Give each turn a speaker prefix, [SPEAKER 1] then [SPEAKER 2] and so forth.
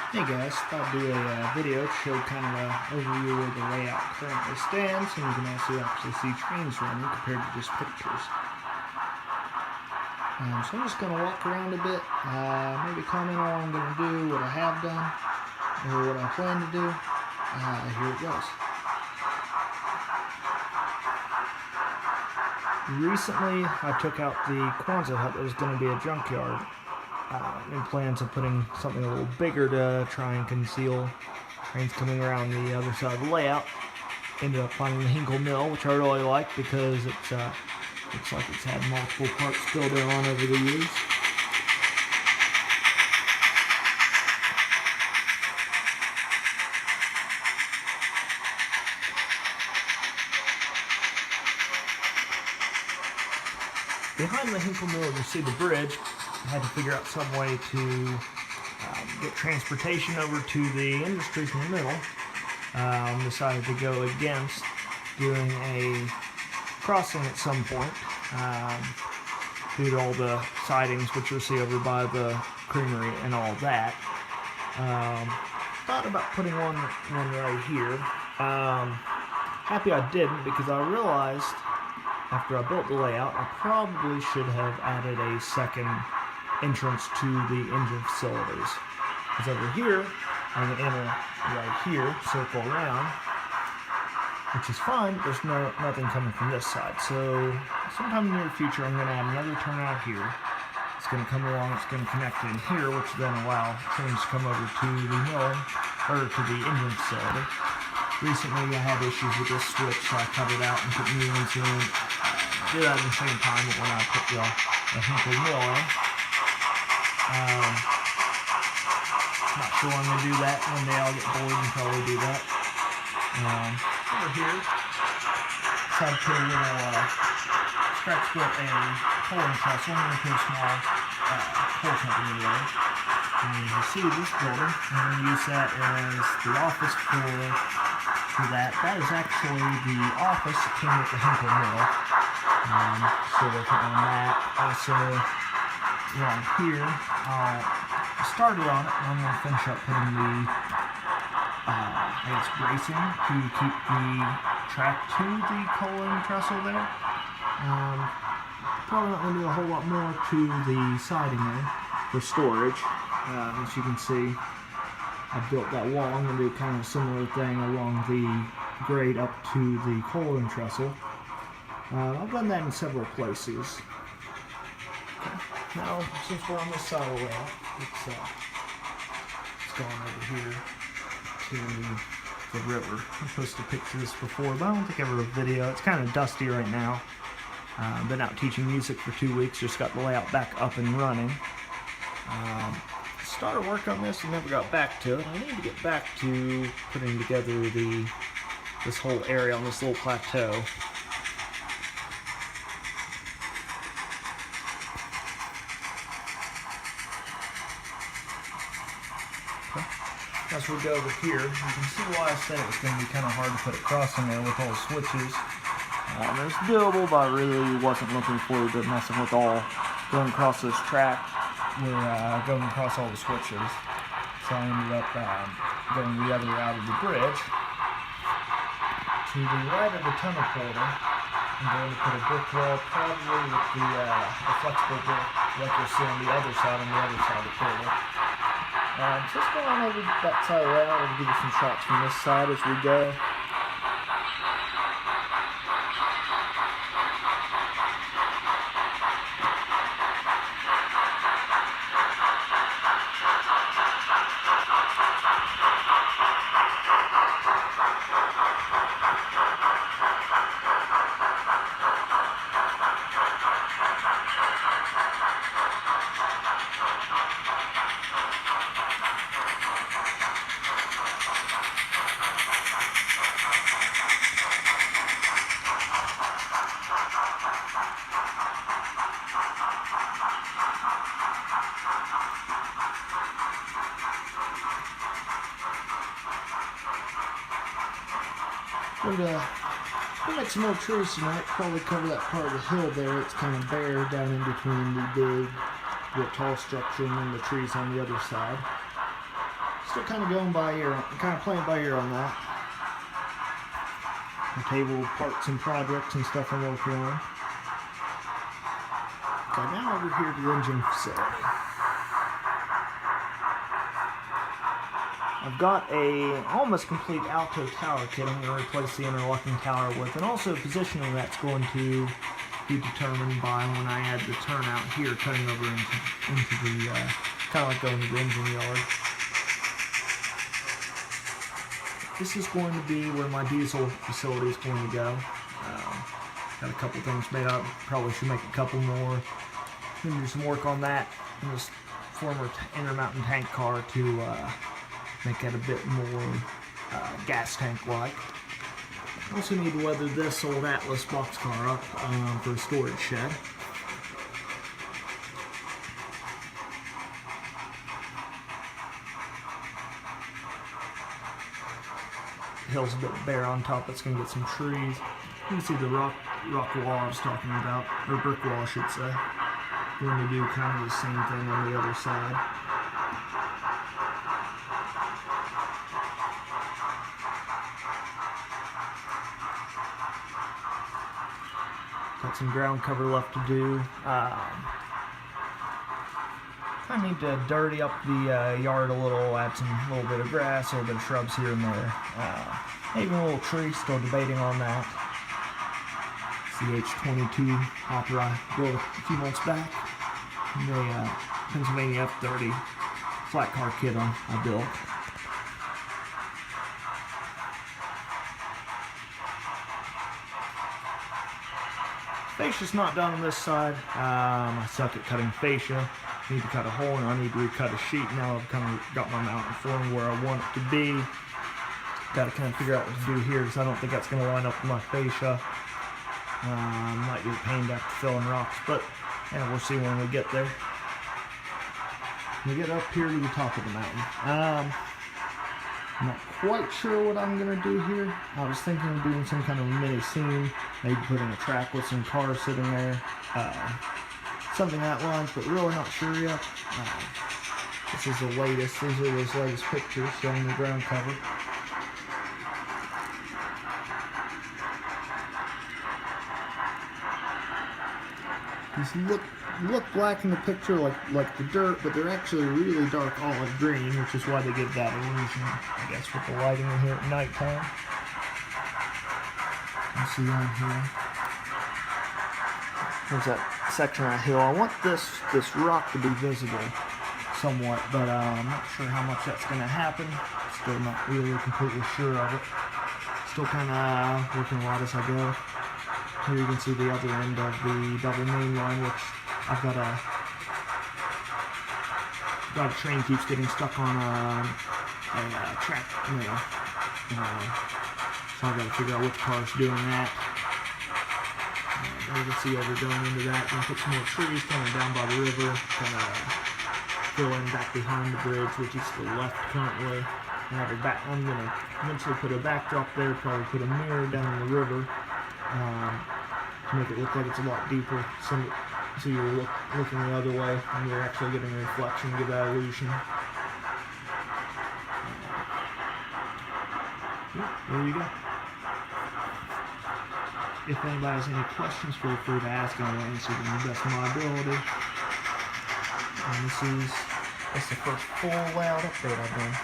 [SPEAKER 1] Hey guys, thought I'd do a video to show kind of an overview where the layout currently stands, and you can also actually see trains running compared to just pictures. So I'm just going to walk around a bit, maybe comment on what I'm going to do, what I have done, or what I plan to do. Here it goes. Recently, I took out the Quonset hut that was going to be a junkyard. In plans of putting something a little bigger to try and conceal trains coming around the other side of the layout. Ended up finding the Hinkle Mill, which I really like because it looks like it's had multiple parts built on over the years. Behind the Hinkle Mill, you see the bridge. I had to figure out some way to get transportation over to the industry from the middle. Decided to go against doing a crossing at some point due to all the sidings which you'll see over by the creamery and all that. Thought about putting one right here. Happy I didn't, because I realized after I built the layout I probably should have added a second entrance to the engine facilities. Because over here, I'm going to enter right here, circle around, which is fine, but there's nothing coming from this side. So sometime in the near future, I'm going to add another turnout here. It's going to come along, it's going to connect in here, which then allow trains to come over to the milling, or to the engine facility. Recently, I had issues with this switch, so I cut it out and put new ones in. Did that at the same time when I put the Hinkle Mill in. Not sure I'm going to do that. One day I'll get bored and probably do that. Over here, decided to put a little scratch built a pulling trestle. I'm going to put a small pull company there. And as you see this building, I'm going to use that as the office for that. That is actually the office that came with the Hinkle Mill. Still working on that. Also, around here, I started on it, and I'm going to finish up putting the, bracing to keep the track to the culling trestle there. Probably not going to do a whole lot more to the siding there for storage. As you can see, I built that wall. I'm going to do kind of a similar thing along the grade up to the culling trestle. I've done that in several places. Okay. Now, since we're on this side of the rail, let's go on over here to the river. I posted pictures before, but I don't think I ever a video. It's kind of dusty right now. Been out teaching music for 2 weeks, just got the layout back up and running. Started work on this and never got back to it. I need to get back to putting together this whole area on this little plateau. As we go over here, you can see why I said it was going to be kind of hard to put a crossing there with all the switches. It's doable, but I really wasn't looking forward to messing with going across this track. We're going across all the switches. So I ended up going the other route of the bridge. To the right of the tunnel portal, I'm going to put a brick wall, probably with the flexible brick like you'll see on the other side of the portal. Just go on over that side of the layout and give you some shots from this side as we go. We'll make some more trees tonight, probably cover that part of the hill there. It's kind of bare down in between the tall structure and then the trees on the other side. Still kind of going by ear, kind of playing by ear on that. The table parts and projects and stuff I'm working on. So now over here to the engine facility. I've got a almost complete Alto tower kit I'm going to replace the interlocking tower with, and also positioning that's going to be determined by when I add the turnout here, cutting over into the, kind of like going to the engine yard. This is going to be where my diesel facility is going to go. Got a couple things made up, probably should make a couple more. Gonna do some work on that in this former Intermountain tank car to make that a bit more gas tank-like. Also need to weather this old Atlas boxcar up for a storage shed. The hill's a bit bare on top, it's going to get some trees. You can see the rock wall I was talking about, or brick wall I should say. We're going to do kind of the same thing on the other side. Got some ground cover left to do. I need to dirty up the yard a little, add a little bit of grass, a little bit of shrubs here and there. Maybe a little tree, still debating on that. CH-22 hopper I built a few months back. And the Pennsylvania F-30 flat car kit I built. Fascia's not done on this side. I suck at cutting fascia. Need to cut a hole and I need to recut a sheet. Now I've kind of got my mountain form where I want it to be. Got to kind of figure out what to do here because I don't think that's going to line up with my fascia. Might be a pain to have to fill in rocks, but yeah, we'll see when we get there. We get up here to the top of the mountain. I'm not quite sure what I'm going to do here. I was thinking of doing some kind of mini scene, maybe putting a track with some cars sitting there. Something that lines, but really not sure yet. This is the latest. These are those latest pictures showing the ground cover. These look black in the picture, like the dirt, but they're actually really dark olive green, which is why they give that illusion, I guess, with the lighting in here at nighttime. You see on here. There's that section of that hill. I want this rock to be visible somewhat, but I'm not sure how much that's going to happen. Still not really completely sure of it. Still kind of working a lot as I go. Here you can see the other end of the double main line, which I've got a train keeps getting stuck on a track nail. So I've got to figure out which car's doing that. You can see over going into that, and put some more trees kind of down by the river, kind of filling back behind the bridge, which is to the left currently. I'm going to eventually put a backdrop there, probably put a mirror down in the river to make it look like it's a lot deeper, so you're looking the other way and you're actually getting a reflection, give that illusion. There you go. If anybody has any questions, feel free to ask. I'll answer them to the best of my ability. And this is the first full layout update I've done.